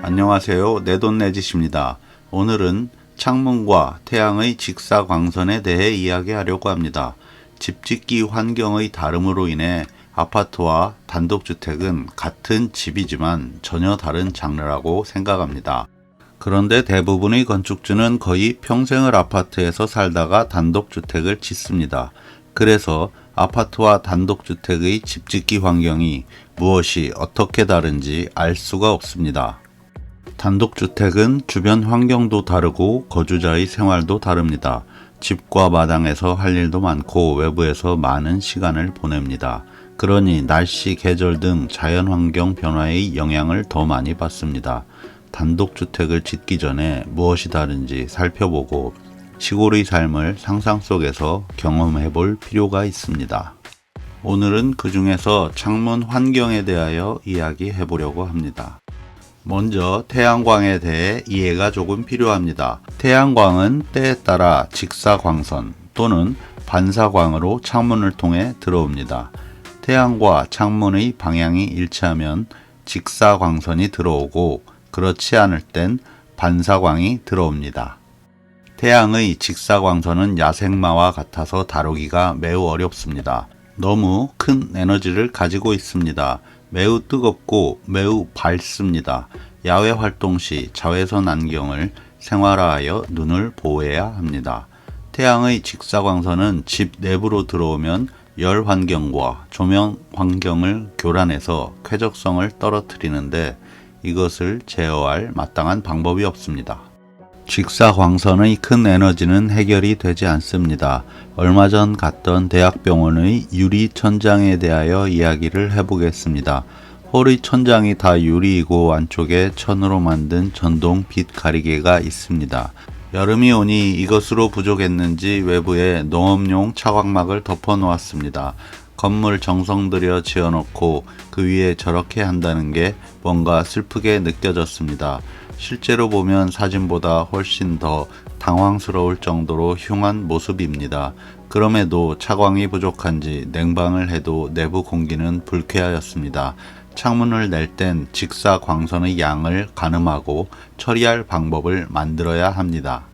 안녕하세요. 내돈내짓입니다. 오늘은 창문과 태양의 직사광선에 대해 이야기하려고 합니다. 집짓기 환경의 다름으로 인해 아파트와 단독주택은 같은 집이지만 전혀 다른 장르라고 생각합니다. 그런데 대부분의 건축주는 거의 평생을 아파트에서 살다가 단독주택을 짓습니다. 그래서 아파트와 단독주택의 집짓기 환경이 무엇이 어떻게 다른지 알 수가 없습니다. 단독주택은 주변 환경도 다르고 거주자의 생활도 다릅니다. 집과 마당에서 할 일도 많고 외부에서 많은 시간을 보냅니다. 그러니 날씨, 계절 등 자연환경 변화의 영향을 더 많이 받습니다. 단독주택을 짓기 전에 무엇이 다른지 살펴보고 시골의 삶을 상상 속에서 경험해 볼 필요가 있습니다. 오늘은 그 중에서 창문 환경에 대하여 이야기해 보려고 합니다. 먼저 태양광에 대해 이해가 조금 필요합니다. 태양광은 때에 따라 직사광선 또는 반사광으로 창문을 통해 들어옵니다. 태양과 창문의 방향이 일치하면 직사광선이 들어오고 그렇지 않을 땐 반사광이 들어옵니다. 태양의 직사광선은 야생마와 같아서 다루기가 매우 어렵습니다. 너무 큰 에너지를 가지고 있습니다. 매우 뜨겁고 매우 밝습니다. 야외 활동 시 자외선 안경을 생활화하여 눈을 보호해야 합니다. 태양의 직사광선은 집 내부로 들어오면 열 환경과 조명 환경을 교란해서 쾌적성을 떨어뜨리는데 이것을 제어할 마땅한 방법이 없습니다. 직사광선의 큰 에너지는 해결이 되지 않습니다. 얼마 전 갔던 대학병원의 유리 천장에 대하여 이야기를 해보겠습니다. 홀의 천장이 다 유리이고 안쪽에 천으로 만든 전동 빛 가리개가 있습니다. 여름이 오니 이것으로 부족했는지 외부에 농업용 차광막을 덮어 놓았습니다. 건물 정성 들여 지어놓고 그 위에 저렇게 한다는 게 뭔가 슬프게 느껴졌습니다. 실제로 보면 사진보다 훨씬 더 당황스러울 정도로 흉한 모습입니다. 그럼에도 차광이 부족한지 냉방을 해도 내부 공기는 불쾌하였습니다. 창문을 낼 땐 직사광선의 양을 가늠하고 처리할 방법을 만들어야 합니다.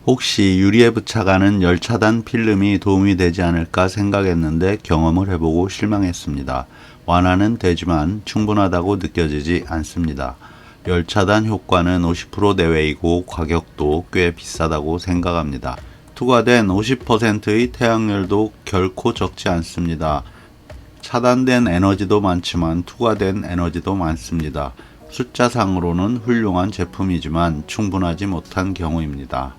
혹시 유리에 붙여가는 열차단 필름이 도움이 되지 않을까 생각했는데 경험을 해보고 실망했습니다. 완화는 되지만 충분하다고 느껴지지 않습니다. 열차단 효과는 50% 내외이고 가격도 꽤 비싸다고 생각합니다. 투과된 50%의 태양열도 결코 적지 않습니다. 차단된 에너지도 많지만 투과된 에너지도 많습니다. 숫자상으로는 훌륭한 제품이지만 충분하지 못한 경우입니다.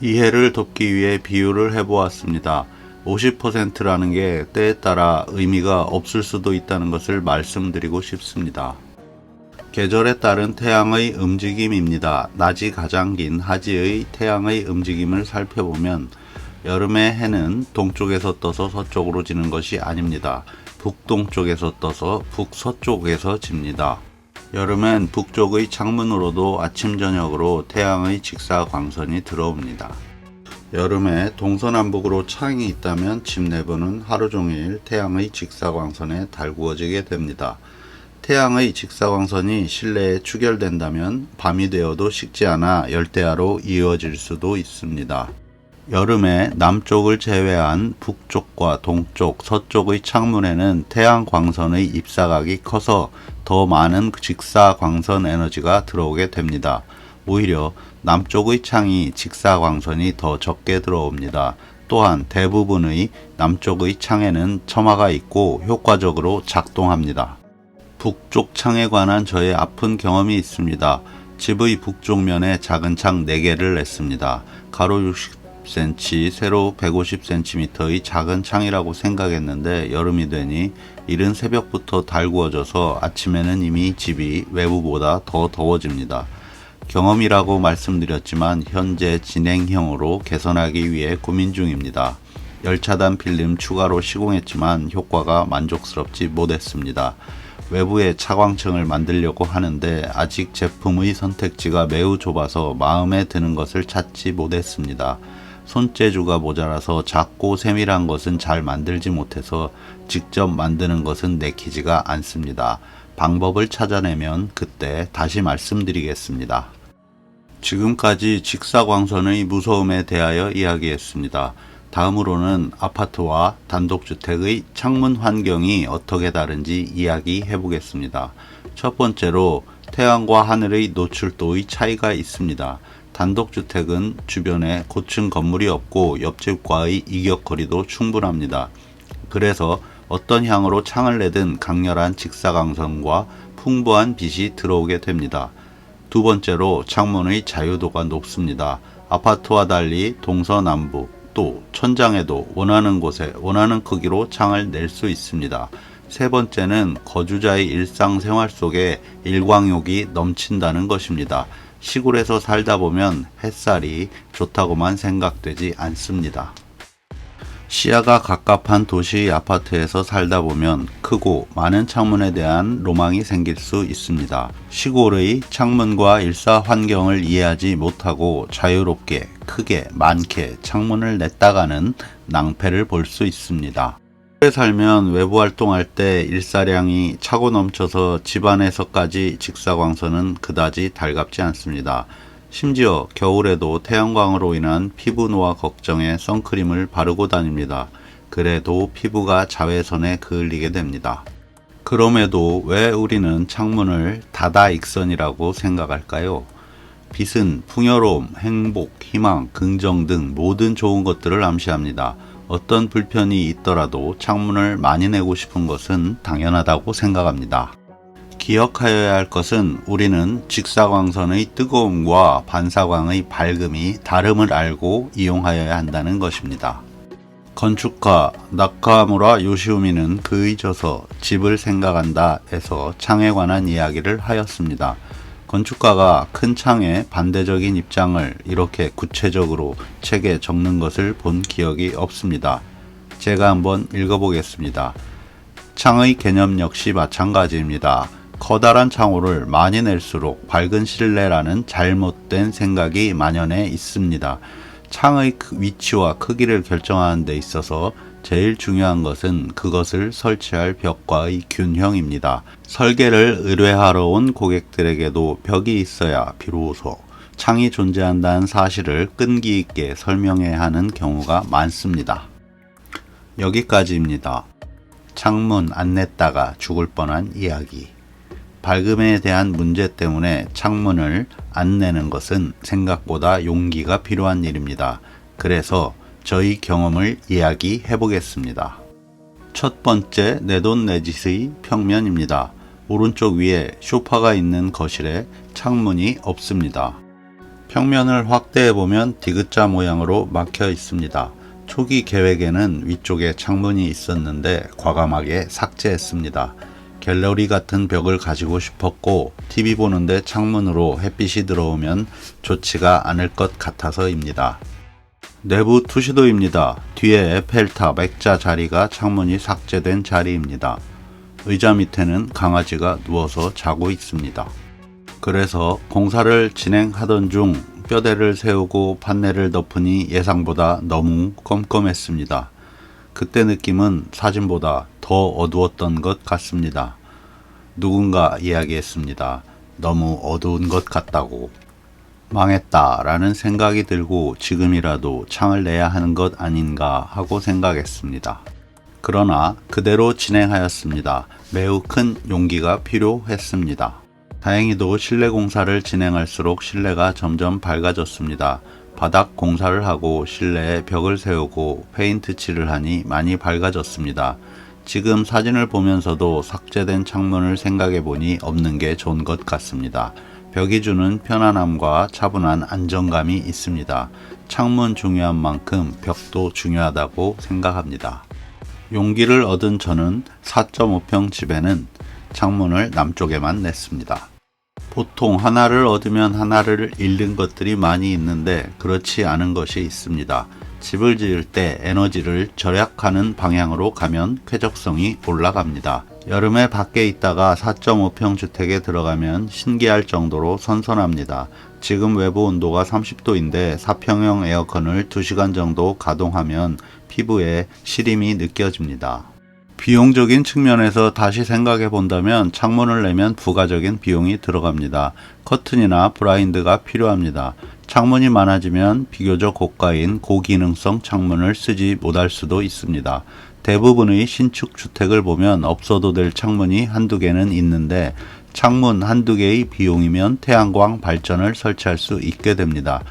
이해를 돕기 위해 비유를 해보았습니다. 50%라는 게 때에 따라 의미가 없을 수도 있다는 것을 말씀드리고 싶습니다. 계절에 따른 태양의 움직임입니다. 낮이 가장 긴 하지의 태양의 움직임을 살펴보면 여름에 해는 동쪽에서 떠서 서쪽으로 지는 것이 아닙니다. 북동쪽에서 떠서 북서쪽에서 집니다. 여름엔 북쪽의 창문으로도 아침 저녁으로 태양의 직사광선이 들어옵니다. 여름에 동서남북으로 창이 있다면 집 내부는 하루 종일 태양의 직사광선에 달구어지게 됩니다. 태양의 직사광선이 실내에 추결된다면 밤이 되어도 식지 않아 열대야로 이어질 수도 있습니다. 여름에 남쪽을 제외한 북쪽과 동쪽, 서쪽의 창문에는 태양광선의 입사각이 커서 더 많은 직사광선 에너지가 들어오게 됩니다. 오히려 남쪽의 창이 직사광선이 더 적게 들어옵니다. 또한 대부분의 남쪽의 창에는 처마가 있고 효과적으로 작동합니다. 북쪽 창에 관한 저의 아픈 경험이 있습니다. 집의 북쪽 면에 작은 창 4개를 냈습니다. 가로 60cm, 세로 150cm의 작은 창이라고 생각했는데 여름이 되니 이른 새벽부터 달구어져서 아침에는 이미 집이 외부보다 더 더워집니다. 경험이라고 말씀드렸지만 현재 진행형으로 개선하기 위해 고민 중입니다. 열차단 필름 추가로 시공했지만 효과가 만족스럽지 못했습니다. 외부에 차광층을 만들려고 하는데 아직 제품의 선택지가 매우 좁아서 마음에 드는 것을 찾지 못했습니다. 손재주가 모자라서 작고 세밀한 것은 잘 만들지 못해서 직접 만드는 것은 내키지가 않습니다. 방법을 찾아내면 그때 다시 말씀드리겠습니다. 지금까지 직사광선의 무서움에 대하여 이야기했습니다. 다음으로는 아파트와 단독주택의 창문 환경이 어떻게 다른지 이야기해 보겠습니다. 첫 번째로 태양과 하늘의 노출도의 차이가 있습니다. 단독주택은 주변에 고층 건물이 없고 옆집과의 이격거리도 충분합니다. 그래서 어떤 향으로 창을 내든 강렬한 직사광선과 풍부한 빛이 들어오게 됩니다. 두 번째로 창문의 자유도가 높습니다. 아파트와 달리 동서남북 또 천장에도 원하는 곳에 원하는 크기로 창을 낼 수 있습니다. 세 번째는 거주자의 일상생활 속에 일광욕이 넘친다는 것입니다. 시골에서 살다 보면 햇살이 좋다고만 생각되지 않습니다. 시야가 갑갑한 도시 아파트에서 살다 보면 크고 많은 창문에 대한 로망이 생길 수 있습니다. 시골의 창문과 일사 환경을 이해하지 못하고 자유롭게 크게 많게 창문을 냈다가는 낭패를 볼 수 있습니다. 시골에 살면 외부 활동할 때 일사량이 차고 넘쳐서 집안에서까지 직사광선은 그다지 달갑지 않습니다. 심지어 겨울에도 태양광으로 인한 피부 노화 걱정에 선크림을 바르고 다닙니다. 그래도 피부가 자외선에 그을리게 됩니다. 그럼에도 왜 우리는 창문을 다다익선이라고 생각할까요? 빛은 풍요로움, 행복, 희망, 긍정 등 모든 좋은 것들을 암시합니다. 어떤 불편이 있더라도 창문을 많이 내고 싶은 것은 당연하다고 생각합니다. 기억하여야 할 것은 우리는 직사광선의 뜨거움과 반사광의 밝음이 다름을 알고 이용하여야 한다는 것입니다. 건축가 나카무라 요시우미는 그의 저서 집을 생각한다에서 창에 관한 이야기를 하였습니다. 건축가가 큰 창에 반대적인 입장을 이렇게 구체적으로 책에 적는 것을 본 기억이 없습니다. 제가 한번 읽어보겠습니다. 창의 개념 역시 마찬가지입니다. 커다란 창호를 많이 낼수록 밝은 실내라는 잘못된 생각이 만연해 있습니다. 창의 위치와 크기를 결정하는 데 있어서 제일 중요한 것은 그것을 설치할 벽과의 균형입니다. 설계를 의뢰하러 온 고객들에게도 벽이 있어야 비로소 창이 존재한다는 사실을 끈기 있게 설명해야 하는 경우가 많습니다. 여기까지입니다. 창문 안 냈다가 죽을 뻔한 이야기. 밝음에 대한 문제 때문에 창문을 안 내는 것은 생각보다 용기가 필요한 일입니다. 그래서 저희 경험을 이야기해 보겠습니다. 첫 번째 내돈내짓의 평면입니다. 오른쪽 위에 소파가 있는 거실에 창문이 없습니다. 평면을 확대해 보면 디귿자 모양으로 막혀 있습니다. 초기 계획에는 위쪽에 창문이 있었는데 과감하게 삭제했습니다. 갤러리 같은 벽을 가지고 싶었고 TV 보는데 창문으로 햇빛이 들어오면 좋지가 않을 것 같아서입니다. 내부 투시도입니다. 뒤에 에펠탑 액자 자리가 창문이 삭제된 자리입니다. 의자 밑에는 강아지가 누워서 자고 있습니다. 그래서 공사를 진행하던 중 뼈대를 세우고 판넬을 덮으니 예상보다 너무 껌껌했습니다. 그때 느낌은 사진보다 더 어두웠던 것 같습니다. 누군가 이야기했습니다. 너무 어두운 것 같다고. 망했다 라는 생각이 들고 지금이라도 창을 내야 하는 것 아닌가 하고 생각했습니다. 그러나 그대로 진행하였습니다. 매우 큰 용기가 필요했습니다. 다행히도 실내 공사를 진행할수록 실내가 점점 밝아졌습니다. 바닥 공사를 하고 실내에 벽을 세우고 페인트 칠을 하니 많이 밝아졌습니다. 지금 사진을 보면서도 삭제된 창문을 생각해보니 없는 게 좋은 것 같습니다. 벽이 주는 편안함과 차분한 안정감이 있습니다. 창문 중요한 만큼 벽도 중요하다고 생각합니다. 용기를 얻은 저는 4.5평 집에는 창문을 남쪽에만 냈습니다. 보통 하나를 얻으면 하나를 잃는 것들이 많이 있는데 그렇지 않은 것이 있습니다. 집을 지을 때 에너지를 절약하는 방향으로 가면 쾌적성이 올라갑니다. 여름에 밖에 있다가 4.5평 주택에 들어가면 신기할 정도로 선선합니다. 지금 외부 온도가 30도인데 4평형 에어컨을 2시간 정도 가동하면 피부에 시림이 느껴집니다. 비용적인 측면에서 다시 생각해 본다면 창문을 내면 부가적인 비용이 들어갑니다. 커튼이나 블라인드가 필요합니다. 창문이 많아지면 비교적 고가인 고기능성 창문을 쓰지 못할 수도 있습니다. 대부분의 신축 주택을 보면 없어도 될 창문이 한두 개는 있는데 창문 한두 개의 비용이면 태양광 발전을 설치할 수 있게 됩니다.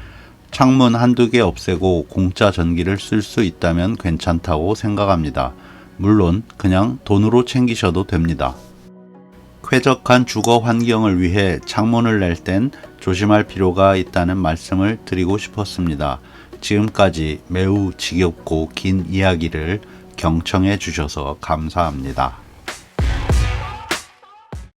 창문 한두 개 없애고 공짜 전기를 쓸 수 있다면 괜찮다고 생각합니다. 물론 그냥 돈으로 챙기셔도 됩니다. 쾌적한 주거 환경을 위해 창문을 낼 땐 조심할 필요가 있다는 말씀을 드리고 싶었습니다. 지금까지 매우 지겹고 긴 이야기를 경청해 주셔서 감사합니다.